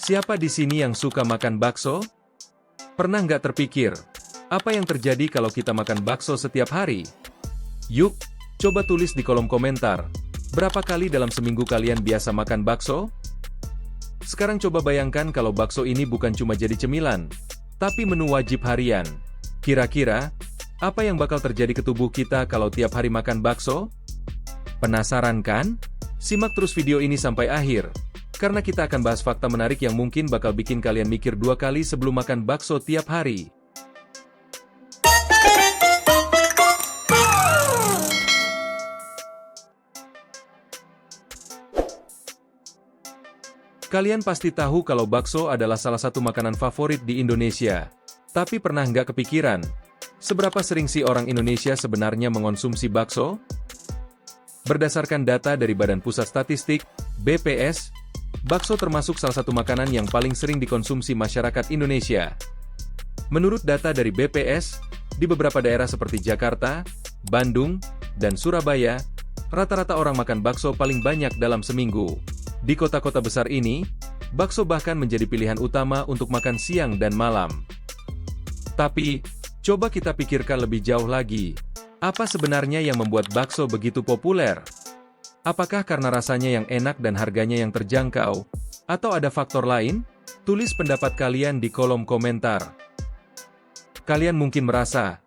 Siapa di sini yang suka makan bakso? Pernah nggak terpikir, apa yang terjadi kalau kita makan bakso setiap hari? Yuk, coba tulis di kolom komentar, berapa kali dalam seminggu kalian biasa makan bakso? Sekarang coba bayangkan kalau bakso ini bukan cuma jadi cemilan, tapi menu wajib harian. Kira-kira, apa yang bakal terjadi ke tubuh kita kalau tiap hari makan bakso? Penasaran kan? Simak terus video ini sampai akhir, karena kita akan bahas fakta menarik yang mungkin bakal bikin kalian mikir 2 kali sebelum makan bakso tiap hari. Kalian pasti tahu kalau bakso adalah salah satu makanan favorit di Indonesia. Tapi pernah nggak kepikiran, seberapa sering sih orang Indonesia sebenarnya mengonsumsi bakso? Berdasarkan data dari Badan Pusat Statistik, BPS, bakso termasuk salah satu makanan yang paling sering dikonsumsi masyarakat Indonesia. Menurut data dari BPS, di beberapa daerah seperti Jakarta, Bandung, dan Surabaya, rata-rata orang makan bakso paling banyak dalam seminggu. Di kota-kota besar ini, bakso bahkan menjadi pilihan utama untuk makan siang dan malam. Tapi, coba kita pikirkan lebih jauh lagi. Apa sebenarnya yang membuat bakso begitu populer? Apakah karena rasanya yang enak dan harganya yang terjangkau? Atau ada faktor lain? Tulis pendapat kalian di kolom komentar. Kalian mungkin merasa,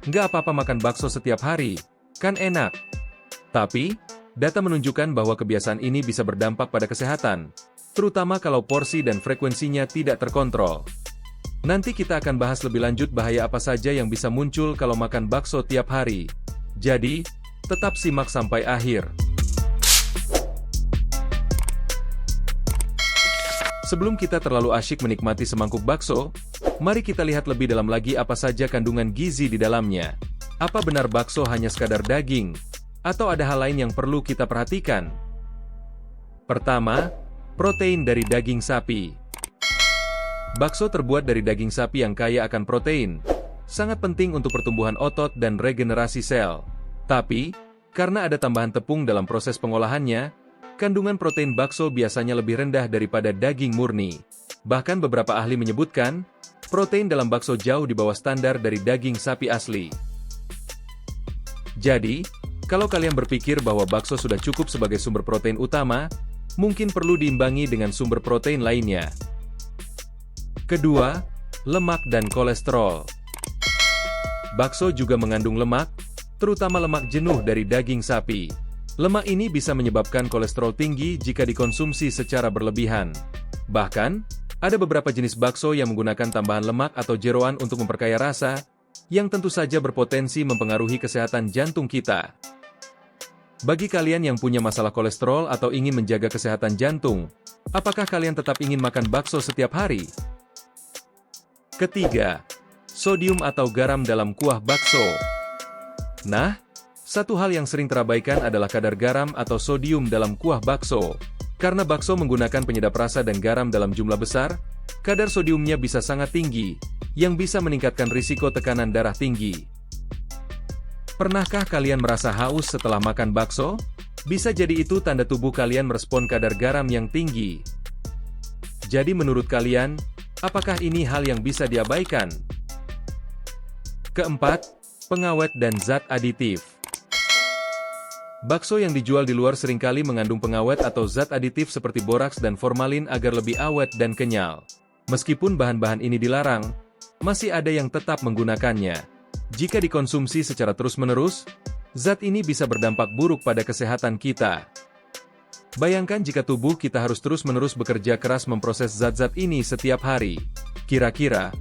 nggak apa-apa makan bakso setiap hari, kan enak. Tapi, data menunjukkan bahwa kebiasaan ini bisa berdampak pada kesehatan, terutama kalau porsi dan frekuensinya tidak terkontrol. Nanti kita akan bahas lebih lanjut bahaya apa saja yang bisa muncul kalau makan bakso tiap hari. Jadi, tetap simak sampai akhir. Sebelum kita terlalu asyik menikmati semangkuk bakso, mari kita lihat lebih dalam lagi apa saja kandungan gizi di dalamnya. Apa benar bakso hanya sekadar daging? Atau ada hal lain yang perlu kita perhatikan? Pertama, protein dari daging sapi. Bakso terbuat dari daging sapi yang kaya akan protein. Sangat penting untuk pertumbuhan otot dan regenerasi sel. Tapi, karena ada tambahan tepung dalam proses pengolahannya, kandungan protein bakso biasanya lebih rendah daripada daging murni. Bahkan beberapa ahli menyebutkan, protein dalam bakso jauh di bawah standar dari daging sapi asli. Jadi, kalau kalian berpikir bahwa bakso sudah cukup sebagai sumber protein utama, mungkin perlu diimbangi dengan sumber protein lainnya. Kedua, lemak dan kolesterol. Bakso juga mengandung lemak, terutama lemak jenuh dari daging sapi. Lemak ini bisa menyebabkan kolesterol tinggi jika dikonsumsi secara berlebihan. Bahkan, ada beberapa jenis bakso yang menggunakan tambahan lemak atau jeroan untuk memperkaya rasa, yang tentu saja berpotensi mempengaruhi kesehatan jantung kita. Bagi kalian yang punya masalah kolesterol atau ingin menjaga kesehatan jantung, apakah kalian tetap ingin makan bakso setiap hari? Ketiga, sodium atau garam dalam kuah bakso. Nah, satu hal yang sering terabaikan adalah kadar garam atau sodium dalam kuah bakso. Karena bakso menggunakan penyedap rasa dan garam dalam jumlah besar, kadar sodiumnya bisa sangat tinggi, yang bisa meningkatkan risiko tekanan darah tinggi. Pernahkah kalian merasa haus setelah makan bakso? Bisa jadi itu tanda tubuh kalian merespon kadar garam yang tinggi. Jadi menurut kalian, apakah ini hal yang bisa diabaikan? Keempat, pengawet dan zat aditif. Bakso yang dijual di luar seringkali mengandung pengawet atau zat aditif seperti boraks dan formalin agar lebih awet dan kenyal. Meskipun bahan-bahan ini dilarang, masih ada yang tetap menggunakannya. Jika dikonsumsi secara terus-menerus, zat ini bisa berdampak buruk pada kesehatan kita. Bayangkan jika tubuh kita harus terus-menerus bekerja keras memproses zat-zat ini setiap hari. Kira-kira,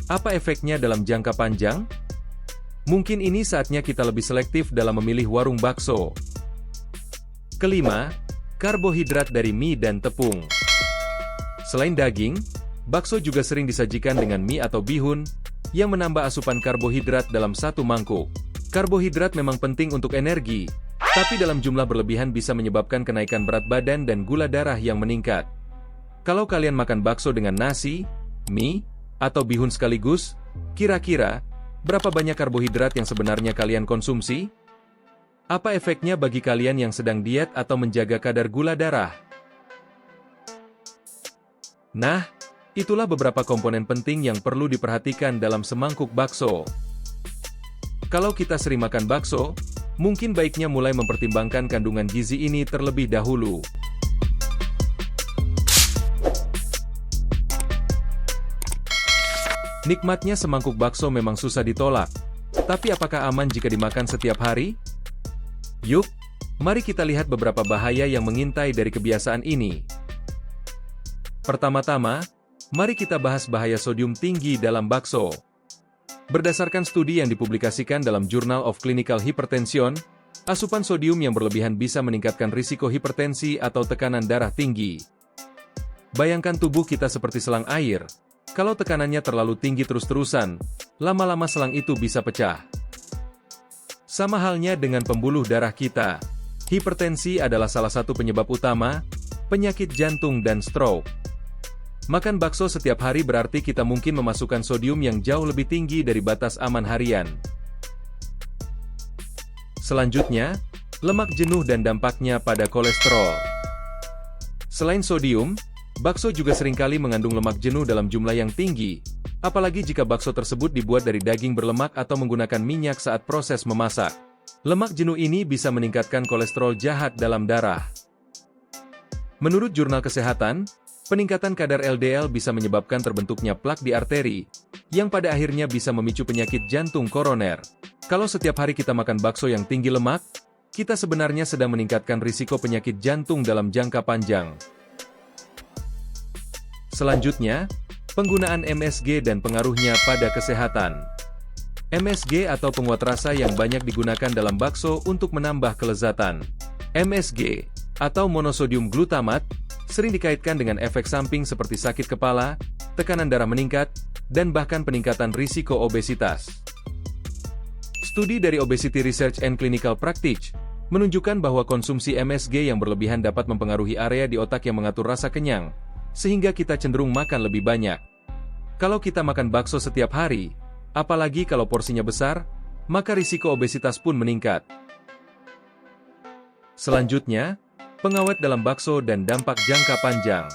apa efeknya dalam jangka panjang? Mungkin ini saatnya kita lebih selektif dalam memilih warung bakso. Kelima, karbohidrat dari mie dan tepung. Selain daging, bakso juga sering disajikan dengan mie atau bihun, yang menambah asupan karbohidrat dalam satu mangkuk. Karbohidrat memang penting untuk energi, tapi dalam jumlah berlebihan bisa menyebabkan kenaikan berat badan dan gula darah yang meningkat. Kalau kalian makan bakso dengan nasi, mie, atau bihun sekaligus, kira-kira, berapa banyak karbohidrat yang sebenarnya kalian konsumsi? Apa efeknya bagi kalian yang sedang diet atau menjaga kadar gula darah? Nah, itulah beberapa komponen penting yang perlu diperhatikan dalam semangkuk bakso. Kalau kita sering makan bakso, mungkin baiknya mulai mempertimbangkan kandungan gizi ini terlebih dahulu. Nikmatnya semangkuk bakso memang susah ditolak. Tapi apakah aman jika dimakan setiap hari? Yuk, mari kita lihat beberapa bahaya yang mengintai dari kebiasaan ini. Pertama-tama, mari kita bahas bahaya sodium tinggi dalam bakso. Berdasarkan studi yang dipublikasikan dalam Journal of Clinical Hypertension, asupan sodium yang berlebihan bisa meningkatkan risiko hipertensi atau tekanan darah tinggi. Bayangkan tubuh kita seperti selang air. Kalau tekanannya terlalu tinggi terus-terusan, lama-lama selang itu bisa pecah. Sama halnya dengan pembuluh darah kita. Hipertensi adalah salah satu penyebab utama penyakit jantung dan stroke. Makan bakso setiap hari berarti kita mungkin memasukkan sodium yang jauh lebih tinggi dari batas aman harian. Selanjutnya, lemak jenuh dan dampaknya pada kolesterol. Selain sodium, bakso juga seringkali mengandung lemak jenuh dalam jumlah yang tinggi, apalagi jika bakso tersebut dibuat dari daging berlemak atau menggunakan minyak saat proses memasak. Lemak jenuh ini bisa meningkatkan kolesterol jahat dalam darah. Menurut Jurnal Kesehatan, peningkatan kadar LDL bisa menyebabkan terbentuknya plak di arteri, yang pada akhirnya bisa memicu penyakit jantung koroner. Kalau setiap hari kita makan bakso yang tinggi lemak, kita sebenarnya sedang meningkatkan risiko penyakit jantung dalam jangka panjang. Selanjutnya, penggunaan MSG dan pengaruhnya pada kesehatan. MSG atau penguat rasa yang banyak digunakan dalam bakso untuk menambah kelezatan. MSG, atau monosodium glutamat, sering dikaitkan dengan efek samping seperti sakit kepala, tekanan darah meningkat, dan bahkan peningkatan risiko obesitas. Studi dari Obesity Research and Clinical Practice menunjukkan bahwa konsumsi MSG yang berlebihan dapat mempengaruhi area di otak yang mengatur rasa kenyang, sehingga kita cenderung makan lebih banyak. Kalau kita makan bakso setiap hari, apalagi kalau porsinya besar, maka risiko obesitas pun meningkat. Selanjutnya, pengawet dalam bakso dan dampak jangka panjang.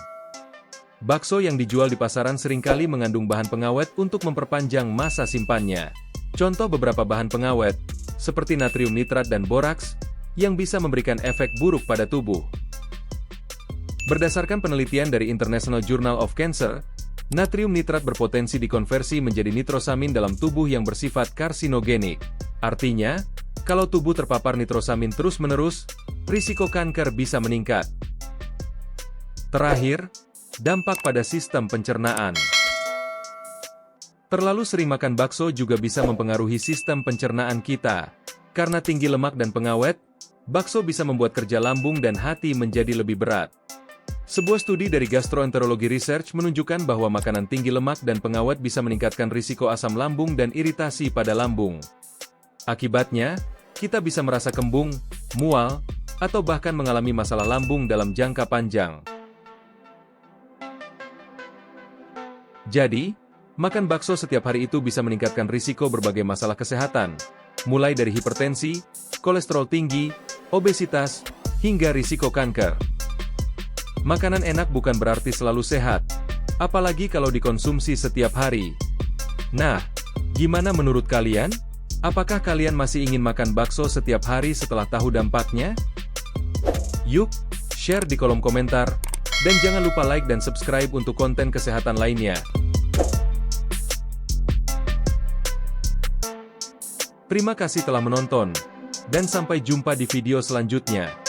Bakso yang dijual di pasaran seringkali mengandung bahan pengawet untuk memperpanjang masa simpannya. Contoh beberapa bahan pengawet, seperti natrium nitrat dan boraks, yang bisa memberikan efek buruk pada tubuh. Berdasarkan penelitian dari International Journal of Cancer, natrium nitrat berpotensi dikonversi menjadi nitrosamin dalam tubuh yang bersifat karsinogenik. Artinya, kalau tubuh terpapar nitrosamin terus-menerus, risiko kanker bisa meningkat. Terakhir, dampak pada sistem pencernaan. Terlalu sering makan bakso juga bisa mempengaruhi sistem pencernaan kita. Karena tinggi lemak dan pengawet, bakso bisa membuat kerja lambung dan hati menjadi lebih berat. Sebuah studi dari Gastroenterology Research menunjukkan bahwa makanan tinggi lemak dan pengawet bisa meningkatkan risiko asam lambung dan iritasi pada lambung. Akibatnya, kita bisa merasa kembung, mual, atau bahkan mengalami masalah lambung dalam jangka panjang. Jadi, makan bakso setiap hari itu bisa meningkatkan risiko berbagai masalah kesehatan, mulai dari hipertensi, kolesterol tinggi, obesitas, hingga risiko kanker. Makanan enak bukan berarti selalu sehat, apalagi kalau dikonsumsi setiap hari. Nah, gimana menurut kalian? Apakah kalian masih ingin makan bakso setiap hari setelah tahu dampaknya? Yuk, share di kolom komentar, dan jangan lupa like dan subscribe untuk konten kesehatan lainnya. Terima kasih telah menonton, dan sampai jumpa di video selanjutnya.